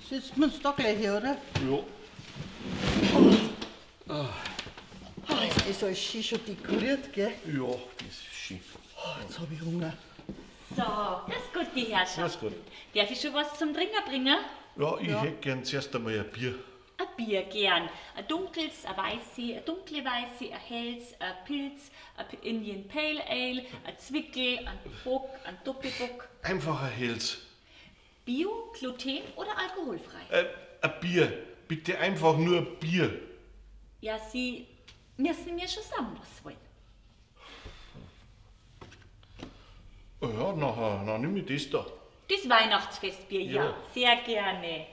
Sitzen wir uns da gleich hier, oder? Ja. Ist das alles schön schon dekoriert, gell? Ja, das ist schön. Jetzt habe ich Hunger. So, das ist gut, die Herrschaft. Das ist gut. Darf ich schon was zum Trinken bringen? Ja, ich hätte gern zuerst einmal ein Bier. Ein Bier gern. Ein dunkles, ein weiße, ein dunkle weiße, ein helles, ein Pilz, ein Indian Pale Ale, ein Zwickel, ein Bock, ein Doppelbock. Einfach ein Hels. Bio, Gluten oder alkoholfrei? Ein Bier. Bitte einfach nur Bier. Ja, Sie müssen mir schon sagen, was Sie wollen. Ja, nachher nimm ich das da. Das Weihnachtsfestbier, ja, Ja. sehr gerne.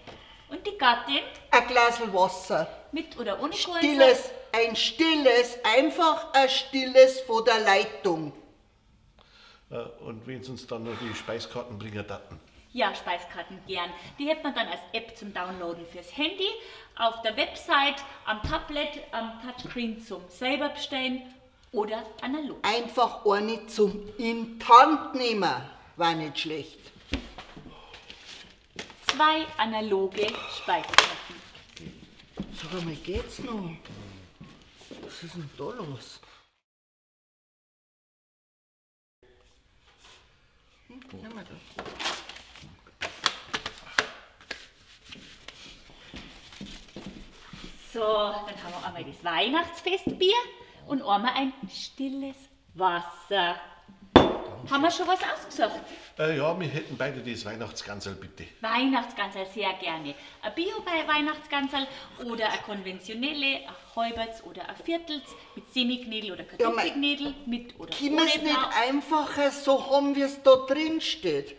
Und die Gattin? Ein Glas Wasser. Mit oder ohne Kohlensäure? Stilles, einfach ein stilles von der Leitung. Und wenn sie uns dann noch die Speiskarten bringen, daten. Ja, Speiskarten gern. Die hätte man dann als App zum Downloaden fürs Handy, auf der Website, am Tablet, am Touchscreen zum selber bestellen oder analog. Einfach eine zum in die Hand nehmen. War nicht schlecht. 2 analoge Speiskarten. Sag einmal, geht's noch? Was ist denn da los? Nimm mal da. So, dann haben wir einmal das Weihnachtsfestbier und einmal ein stilles Wasser. Haben wir schon was ausgesucht? Ja, wir hätten beide das Weihnachtsgansel, bitte. Weihnachtsgansel sehr gerne. Ein Bio-Weihnachtsgansel oder ein konventionelle, ein Halberts oder ein Viertels mit Semiknädel oder Kartoffelknädel, mit oder Können wir ohne es nicht Blau. einfacher so haben, wie es da drin steht?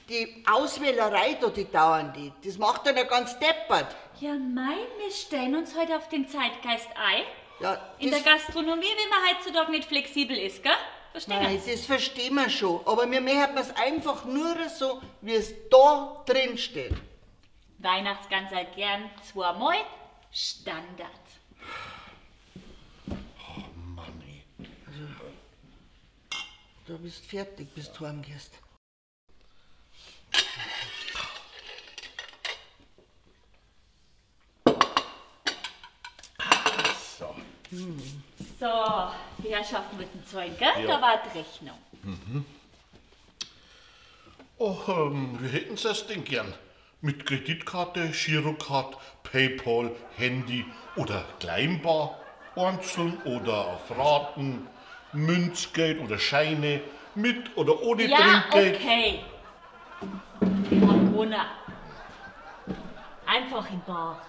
Die Auswählerei da, die dauern die. Das macht dann ja ganz deppert. Ja, mei, wir stellen uns heute auf den Zeitgeist ein. Ja, In der Gastronomie, wie man heutzutage nicht flexibel ist, gell? Verstehen Nein, Sie? das verstehen wir schon. Aber wir möchten es einfach nur so, wie es da drin steht. Weihnachtsgansel gern 2 Mal. Standard. Mann, ey. Du bist fertig, bis du heimgehst. So. So, die Herrschaften wollten zahlen, gell? Ja. Da war die Rechnung. Oh, wie hätten Sie es denn gern? Mit Kreditkarte, Girocard, Paypal, Handy oder Kleinbar, einzeln oder auf Raten, Münzgeld oder Scheine, mit oder ohne Ja, Trinkgeld. okay. Wir haben Corona. Einfach in Bar.